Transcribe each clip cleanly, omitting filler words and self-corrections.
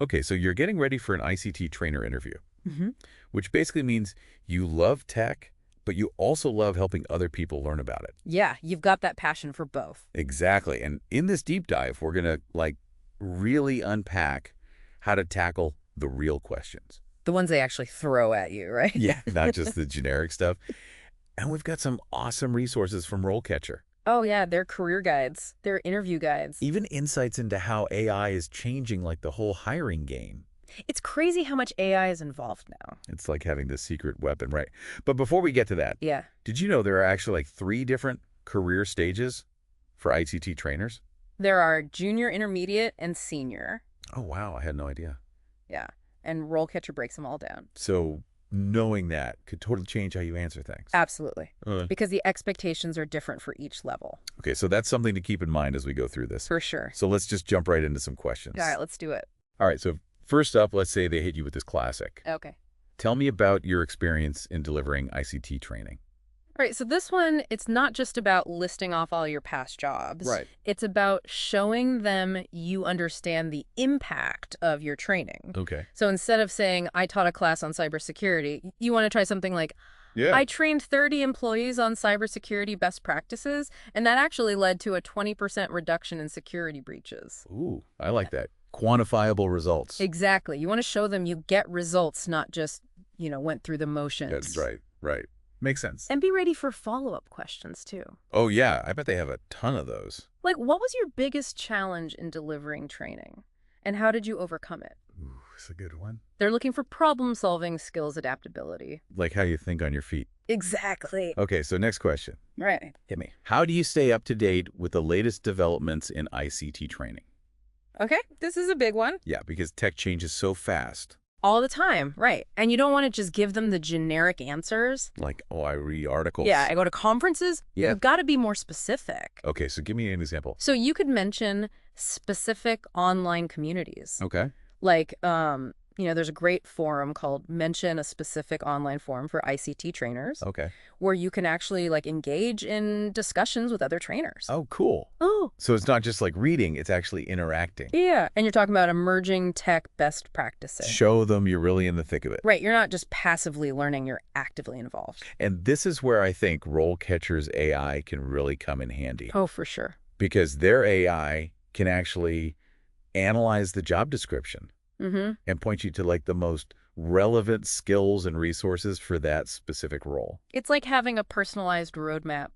Okay, so you're getting ready for an ICT trainer interview, Hmm. which basically means you love tech, but you also love helping other people learn about it. Yeah, you've got that passion for both. Exactly. And in this deep dive, we're going to really unpack how to tackle the real questions. The ones they actually throw at you, right? Yeah, not just the generic stuff. And we've got some awesome resources from RoleCatcher. Oh, yeah, they're career guides. They're interview guides. Even insights into how AI is changing the whole hiring game. It's crazy how much AI is involved now. It's like having the secret weapon, right? But before we get to that, Yeah. did you know there are actually 3 different career stages for ICT trainers? There are junior, intermediate, and senior. Oh, wow. I had no idea. Yeah. And RoleCatcher breaks them all down. So knowing that could totally change how you answer things. Absolutely. Uh, Because the expectations are different for each level. okay, so that's something to keep in mind as we go through this. For sure. So let's just jump right into some questions. All right, let's do it. All right, so first up, let's say they hit you with this classic. Okay. Tell me about your experience in delivering ICT training. All right, so this one, it's not just about listing off all your past jobs. Right. It's about showing them you understand the impact of your training. Okay. So instead of saying, I taught a class on cybersecurity, you want to try something like, Yeah. I trained 30 employees on cybersecurity best practices, and that actually led to a 20% reduction in security breaches. Ooh, I like that. Quantifiable results. Exactly. You want to show them you get results, not just, went through the motions. That's right, right. Makes sense. And be ready for follow-up questions, too. Oh, yeah, I bet they have a ton of those. Like, what was your biggest challenge in delivering training? And how did you overcome it? Ooh, that's a good one. They're looking for problem-solving skills, adaptability. Like how you think on your feet. Exactly. Okay, so next question. Right. Hit me. How do you stay up to date with the latest developments in ICT training? Okay, this is a big one. Yeah, because tech changes so fast. All the time, right. And you don't want to just give them the generic answers. Like, oh, I read articles. Yeah, I go to conferences. Yeah. You've got to be more specific. Okay, so give me an example. So you could mention specific online communities. Okay. Like, there's a great forum called Mention a Specific Online Forum for ICT Trainers, Okay. where you can actually engage in discussions with other trainers. Oh, cool. Oh. So it's not just reading, it's actually interacting. Yeah. And you're talking about emerging tech best practices. Show them you're really in the thick of it. Right. You're not just passively learning, you're actively involved. And this is where I think RoleCatcher's AI can really come in handy. Oh, for sure. Because their AI can actually analyze the job description Mm-hmm. and point you to the most relevant skills and resources for that specific role. It's like having a personalized roadmap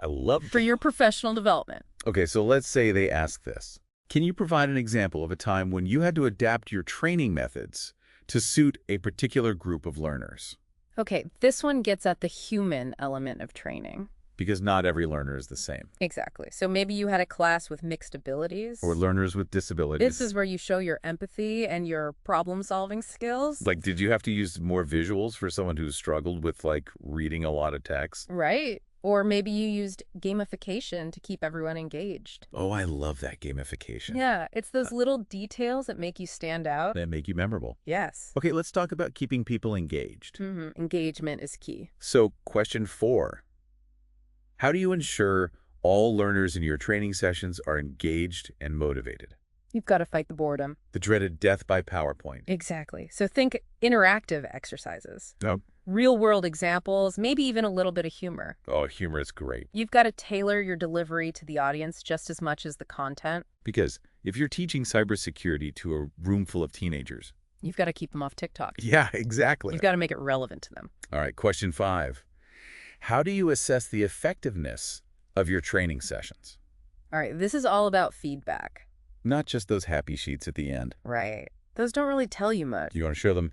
I love for your professional development. Okay, so let's say they ask this. Can you provide an example of a time when you had to adapt your training methods to suit a particular group of learners? Okay, this one gets at the human element of training. Because not every learner is the same. Exactly. So maybe you had a class with mixed abilities. Or learners with disabilities. This is where you show your empathy and your problem-solving skills. Did you have to use more visuals for someone who struggled with, reading a lot of text? Right. Or maybe you used gamification to keep everyone engaged. Oh, I love that gamification. Yeah, it's those little details that make you stand out. That make you memorable. Yes. Okay, let's talk about keeping people engaged. Mm-hmm. Engagement is key. So, question 4. How do you ensure all learners in your training sessions are engaged and motivated? You've got to fight the boredom. The dreaded death by PowerPoint. Exactly. So think interactive exercises. Oh, Real-world examples, maybe even a little bit of humor. oh, humor is great. You've got to tailor your delivery to the audience just as much as the content. Because if you're teaching cybersecurity to a room full of teenagers. You've got to keep them off TikTok. Yeah, exactly. You've got to make it relevant to them. All right, question 5. How do you assess the effectiveness of your training sessions? All right, this is all about feedback. Not just those happy sheets at the end. Right. Those don't really tell you much. You want to show them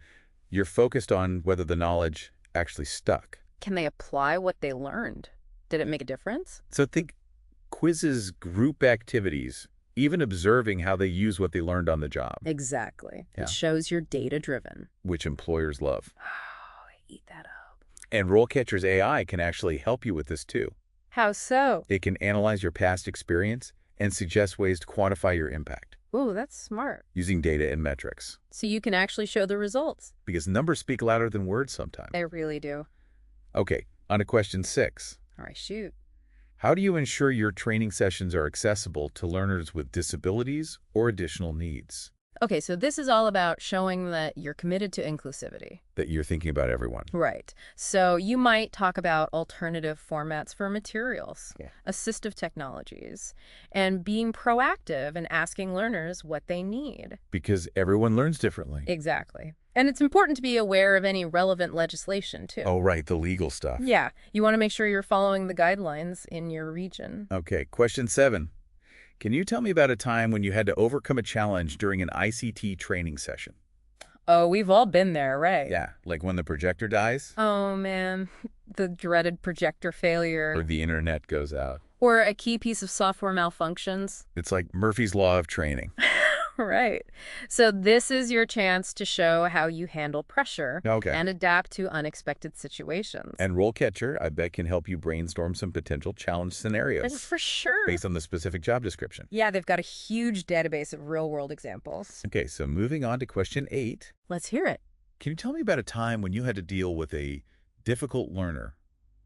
you're focused on whether the knowledge actually stuck. Can they apply what they learned? Did it make a difference? So think quizzes, group activities, even observing how they use what they learned on the job, Exactly. Yeah. It shows you're data-driven. which employers love. Oh, I eat that up. And RoleCatcher's AI can actually help you with this too. How so? It can analyze your past experience and suggest ways to quantify your impact Ooh, that's smart. using data and metrics. So you can actually show the results. Because numbers speak louder than words sometimes. They really do. Okay, on to question 6. All right, shoot. How do you ensure your training sessions are accessible to learners with disabilities or additional needs? Okay, so this is all about showing that you're committed to inclusivity. That you're thinking about everyone. Right. So you might talk about alternative formats for materials, Yeah. assistive technologies, and being proactive and asking learners what they need. Because everyone learns differently. Exactly. And it's important to be aware of any relevant legislation, too. Oh, right, the legal stuff. Yeah, you want to make sure you're following the guidelines in your region. Okay, question 7. Can you tell me about a time when you had to overcome a challenge during an ICT training session? Oh, we've all been there, right? Yeah, like when the projector dies? Oh, man, the dreaded projector failure. Or the internet goes out. Or a key piece of software malfunctions. It's like Murphy's Law of training. Right. So this is your chance to show how you handle pressure Okay. and adapt to unexpected situations. And RoleCatcher, I bet, can help you brainstorm some potential challenge scenarios For sure. based on the specific job description. Yeah, they've got a huge database of real-world examples. Okay, so moving on to question 8. Let's hear it. Can you tell me about a time when you had to deal with a difficult learner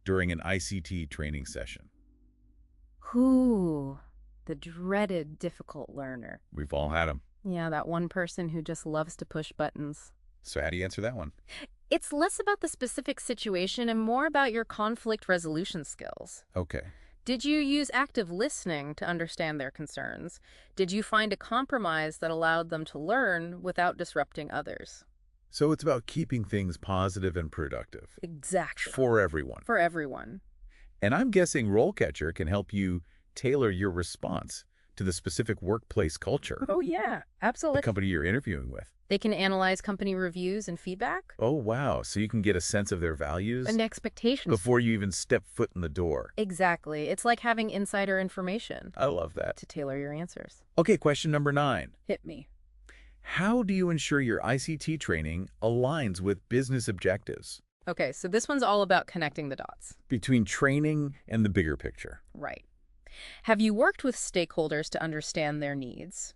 during an ICT training session? Ooh, the dreaded difficult learner. We've all had them. Yeah, that one person who just loves to push buttons. So how do you answer that one? It's less about the specific situation and more about your conflict resolution skills. Okay. Did you use active listening to understand their concerns? Did you find a compromise that allowed them to learn without disrupting others? So it's about keeping things positive and productive. Exactly. For everyone. For everyone. And I'm guessing RoleCatcher can help you tailor your response to the specific workplace culture, Oh, yeah, the absolutely. company you're interviewing with. They can analyze company reviews and feedback Oh, wow. So you can get a sense of their values and expectations. before you even step foot in the door. Exactly. It's like having insider information I love that. to tailor your answers. Okay, question number 9. Hit me. How do you ensure your ICT training aligns with business objectives Okay, so this one's all about connecting the dots. between training and the bigger picture? Right. Have you worked with stakeholders to understand their needs?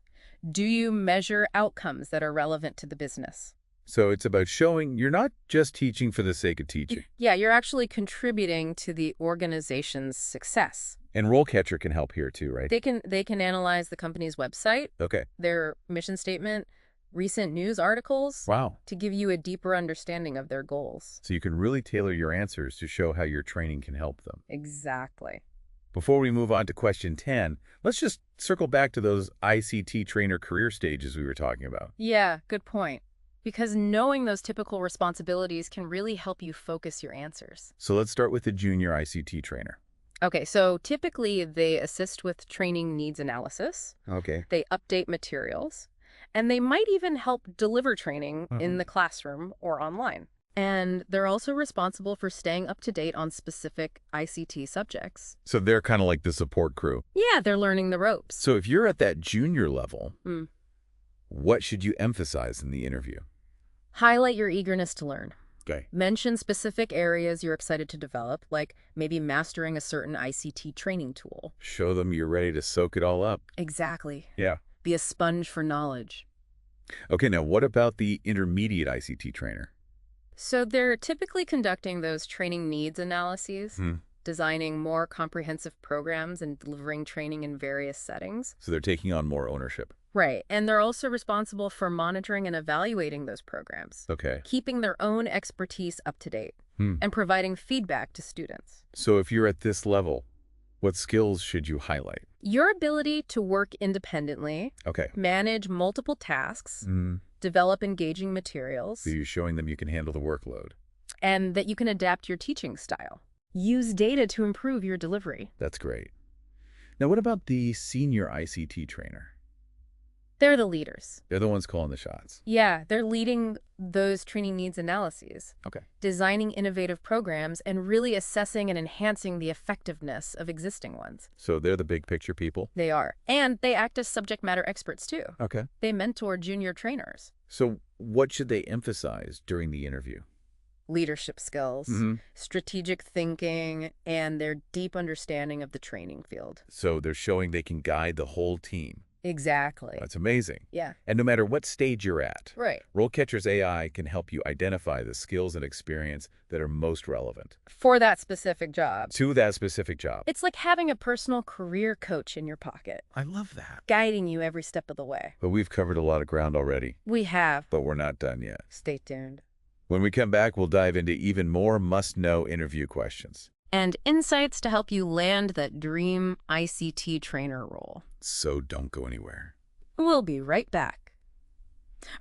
Do you measure outcomes that are relevant to the business? So it's about showing you're not just teaching for the sake of teaching. Yeah, you're actually contributing to the organization's success. And RoleCatcher can help here too, right? They can analyze the company's website, Okay. their mission statement, recent news articles Wow. to give you a deeper understanding of their goals. So you can really tailor your answers to show how your training can help them. Exactly. Before we move on to question 10, let's just circle back to those ICT trainer career stages we were talking about. Yeah, good point. Because knowing those typical responsibilities can really help you focus your answers. So let's start with the junior ICT trainer. Okay, so typically they assist with training needs analysis, Okay. they update materials, and they might even help deliver training in the classroom or online. And they're also responsible for staying up to date on specific ICT subjects. So they're kind of like the support crew. Yeah, they're learning the ropes. So if you're at that junior level, Mm. what should you emphasize in the interview? Highlight your eagerness to learn. Okay. Mention specific areas you're excited to develop, like maybe mastering a certain ICT training tool. Show them you're ready to soak it all up. Exactly. Yeah. Be a sponge for knowledge. Okay, now what about the intermediate ICT trainer? So they're typically conducting those training needs analyses, designing more comprehensive programs and delivering training in various settings. So they're taking on more ownership. Right. And they're also responsible for monitoring and evaluating those programs, Okay. keeping their own expertise up to date, and providing feedback to students. So if you're at this level, what skills should you highlight? Your ability to work independently, Okay. manage multiple tasks, develop engaging materials, So you're showing them you can handle the workload. and that you can adapt your teaching style. Use data to improve your delivery. That's great. Now what about the senior ICT trainer? They're the leaders. They're the ones calling the shots. Yeah, they're leading those training needs analyses, Okay. designing innovative programs, and really assessing and enhancing the effectiveness of existing ones. So they're the big picture people? They are. And they act as subject matter experts, too. Okay. They mentor junior trainers. So what should they emphasize during the interview? Leadership skills, strategic thinking, and their deep understanding of the training field. So they're showing they can guide the whole team. Exactly. That's amazing. Yeah. And no matter what stage you're at, Right. RoleCatcher's AI can help you identify the skills and experience that are most relevant For that specific job. to that specific job. It's like having a personal career coach in your pocket, I love that. guiding you every step of the way. But we've covered a lot of ground already, We have. but we're not done yet. Stay tuned. When we come back, we'll dive into even more must-know interview questions. And insights to help you land that dream ICT trainer role. So don't go anywhere. We'll be right back.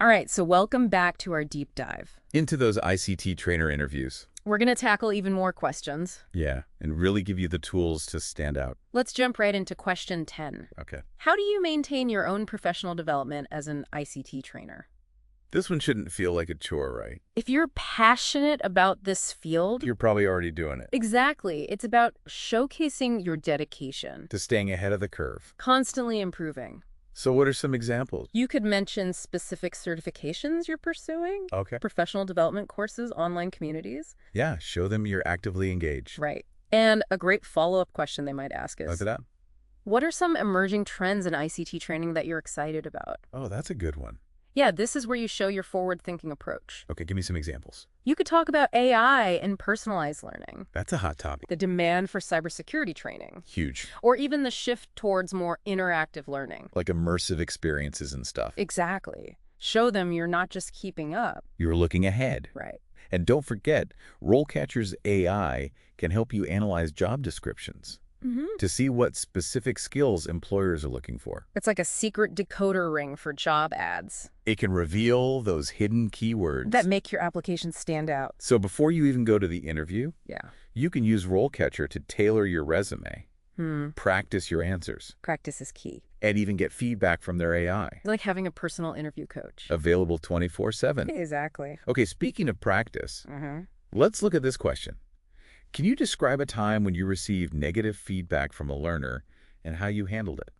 All right, so welcome back to our deep dive. Into those ICT trainer interviews. We're going to tackle even more questions. Yeah, and really give you the tools to stand out. Let's jump right into question 10. Okay. How do you maintain your own professional development as an ICT trainer? This one shouldn't feel like a chore, right? If you're passionate about this field, You're probably already doing it. exactly. It's about showcasing your dedication, To staying ahead of the curve. constantly improving. So what are some examples? You could mention specific certifications you're pursuing, Okay. professional development courses, online communities. Yeah, show them you're actively engaged. Right. And a great follow-up question they might ask Look is, at that. what are some emerging trends in ICT training that you're excited about? Oh, that's a good one. Yeah, this is where you show your forward-thinking approach. Okay, give me some examples. You could talk about AI and personalized learning, That's a hot topic. the demand for cybersecurity training, Huge. or even the shift towards more interactive learning. Like immersive experiences and stuff. Exactly. Show them you're not just keeping up. You're looking ahead. Right. And don't forget, RoleCatcher's AI can help you analyze job descriptions to see what specific skills employers are looking for. It's like a secret decoder ring for job ads It can reveal those hidden keywords. that make your application stand out. So before you even go to the interview, Yeah. you can use RoleCatcher to tailor your resume, practice your answers, Practice is key. and even get feedback from their AI. It's like having a personal interview coach. Available 24/7. Exactly. Okay, speaking of practice, let's look at this question. Can you describe a time when you received negative feedback from a learner and how you handled it?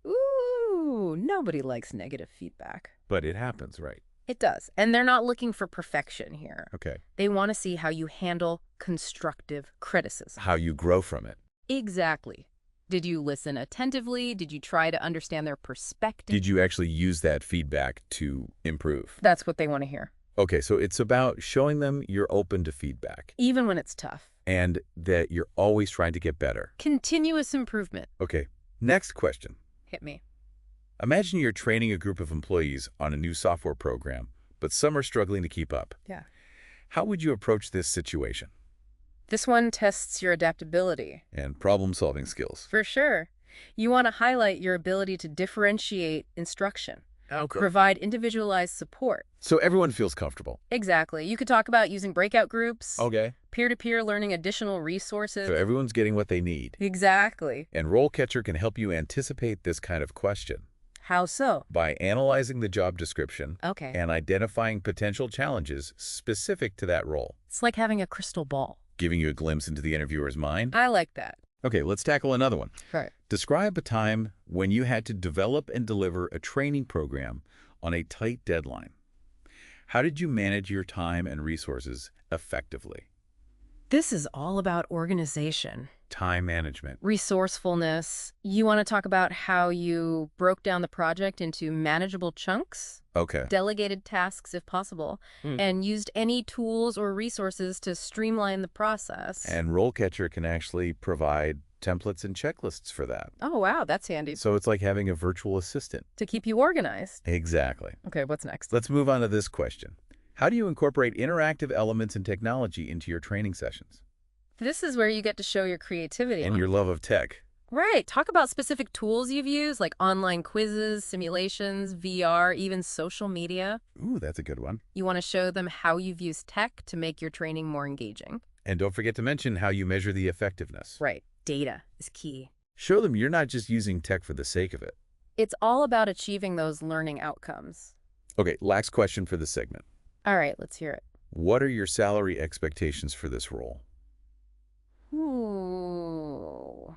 Ooh, nobody likes negative feedback. But it happens, right? It does. And they're not looking for perfection here. Okay. They want to see how you handle constructive criticism. How you grow from it. Exactly. Did you listen attentively? Did you try to understand their perspective? Did you actually use that feedback to improve? That's what they want to hear. Okay, so it's about showing them you're open to feedback Even when it's tough. and that you're always trying to get better. Continuous improvement. Okay, next question. Hit me. Imagine you're training a group of employees on a new software program, but some are struggling to keep up. Yeah. How would you approach this situation? This one tests your adaptability. And problem-solving skills. For sure. You want to highlight your ability to differentiate instruction. Okay. Provide individualized support. So everyone feels comfortable. Exactly. You could talk about using breakout groups, Okay. peer-to-peer learning additional resources. So everyone's getting what they need. Exactly. And RoleCatcher can help you anticipate this kind of question How so? by analyzing the job description Okay. and identifying potential challenges specific to that role, It's like having a crystal ball. giving you a glimpse into the interviewer's mind. I like that. Okay, let's tackle another one. Right. Describe a time when you had to develop and deliver a training program on a tight deadline. How did you manage your time and resources effectively? This is all about organization, Time management. resourcefulness. You want to talk about how you broke down the project into manageable chunks, Okay. delegated tasks if possible, and used any tools or resources to streamline the process. And RoleCatcher can actually provide templates and checklists for that. Oh, wow, that's handy. So it's like having a virtual assistant. To keep you organized. Exactly. Okay, what's next? Let's move on to this question. How do you incorporate interactive elements and technology into your training sessions? This is where you get to show your creativity. And your love of tech. Right. Talk about specific tools you've used, like online quizzes, simulations, VR, even social media. Ooh, that's a good one. You want to show them how you've used tech to make your training more engaging. And don't forget to mention how you measure the effectiveness. Right. Data is key. Show them you're not just using tech for the sake of it. It's all about achieving those learning outcomes. Okay, last question for this segment. All right, let's hear it. What are your salary expectations for this role? Ooh.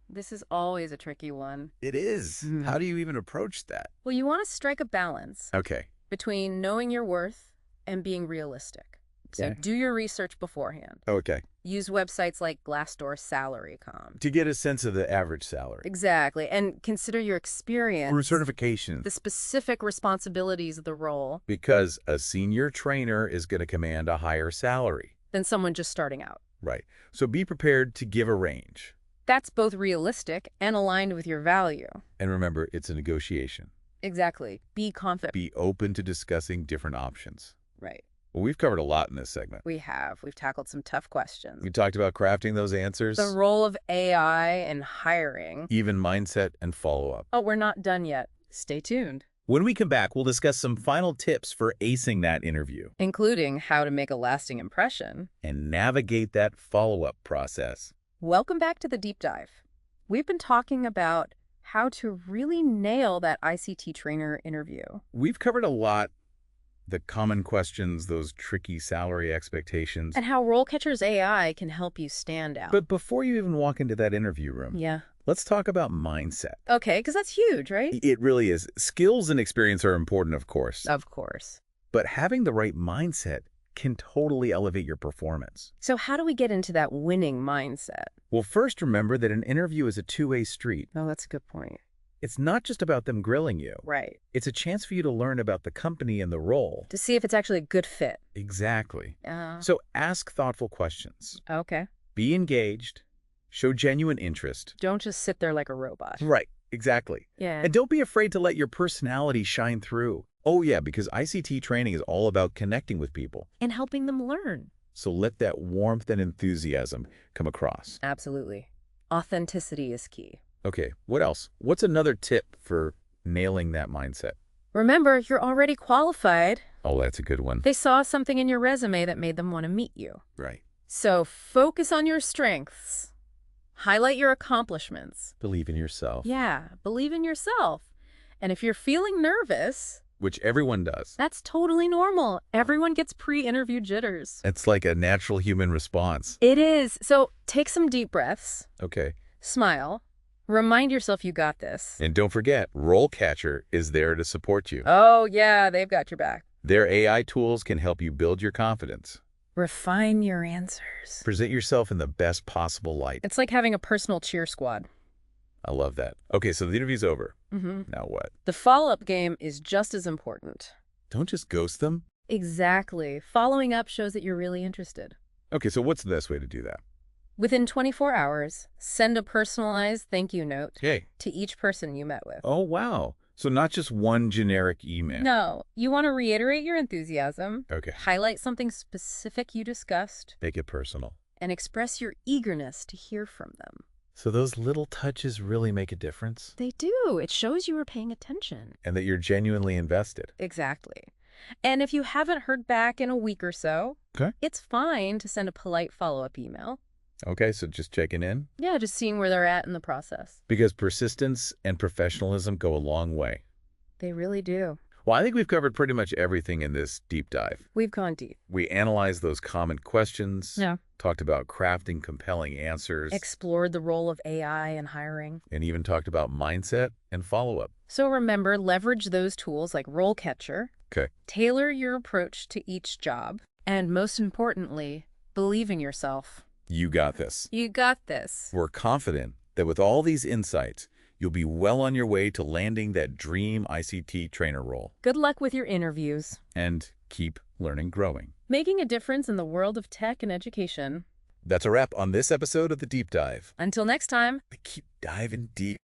This is always a tricky one. It is. How do you even approach that? Well, you want to strike a balance Okay. between knowing your worth and being realistic. So Okay. do your research beforehand. Okay. Use websites like Glassdoor Salary.com. To get a sense of the average salary. Exactly. And consider your experience, Through certification. the specific responsibilities of the role, Because a senior trainer is going to command a higher salary. than someone just starting out. Right. So be prepared to give a range. That's both realistic and aligned with your value. And remember, it's a negotiation. Exactly. Be confident. Be open to discussing different options. Right. Well, we've covered a lot in this segment. We have. We've tackled some tough questions. We talked about crafting those answers, The role of AI in hiring. even mindset and follow-up. Oh, we're not done yet. Stay tuned. When we come back, we'll discuss some final tips for acing that interview Including how to make a lasting impression. and navigate that follow-up process. Welcome back to the Deep Dive. We've been talking about how to really nail that ICT trainer interview. We've covered a lot, the common questions, those tricky salary expectations. And how RoleCatcher's AI can help you stand out. But before you even walk into that interview room, Yeah. let's talk about mindset. Okay, because that's huge, right? It really is. Skills and experience are important, of course, Of course. but having the right mindset can totally elevate your performance. So how do we get into that winning mindset? Well, first remember that an interview is a two-way street. Oh, that's a good point. It's not just about them grilling you. Right. It's a chance for you to learn about the company and the role. To see if it's actually a good fit. Exactly. So ask thoughtful questions. Okay. Be engaged. Show genuine interest. Don't just sit there like a robot. Right. Exactly. Yeah. And don't be afraid to let your personality shine through. Oh, yeah, because ICT training is all about connecting with people. And helping them learn. So let that warmth and enthusiasm come across. Absolutely. Authenticity is key. Okay, what else? What's another tip for nailing that mindset? Remember, you're already qualified. Oh, that's a good one. They saw something in your resume that made them want to meet you. Right. So focus on your strengths. Highlight your accomplishments. Believe in yourself. Yeah, believe in yourself. And if you're feeling nervous, Which everyone does. that's totally normal. Everyone gets pre-interview jitters. It's like a natural human response. It is. So take some deep breaths. Okay. Smile. Remind yourself you got this. And don't forget, RoleCatcher is there to support you. Oh, yeah, they've got your back. Their AI tools can help you build your confidence. Refine your answers. Present yourself in the best possible light. It's like having a personal cheer squad. I love that. Okay, so the interview's over. Mm-hmm. Now what? The follow-up game is just as important. Don't just ghost them. Exactly. Following up shows that you're really interested. Okay, so what's the best way to do that? Within 24 hours, send a personalized thank you note Okay. to each person you met with. Oh, wow. So not just one generic email. No, you want to reiterate your enthusiasm, Okay. highlight something specific you discussed, Make it personal. and express your eagerness to hear from them. So those little touches really make a difference? They do. It shows you were paying attention. And that you're genuinely invested. Exactly. And if you haven't heard back in a week or so, Okay. it's fine to send a polite follow-up email. Okay, so just checking in. Yeah, just seeing where they're at in the process. Because persistence and professionalism go a long way. They really do. Well, I think we've covered pretty much everything in this deep dive. We've gone deep. We analyzed those common questions, Yeah. talked about crafting compelling answers, Explored the role of AI in hiring. and even talked about mindset and follow-up. So remember, leverage those tools like RoleCatcher. Okay. Tailor your approach to each job. And most importantly, believe in yourself. You got this. You got this. We're confident that with all these insights, you'll be well on your way to landing that dream ICT trainer role. Good luck with your interviews. And keep learning, growing. Making a difference in the world of tech and education. That's a wrap on this episode of The Deep Dive. Until next time. I keep diving deep.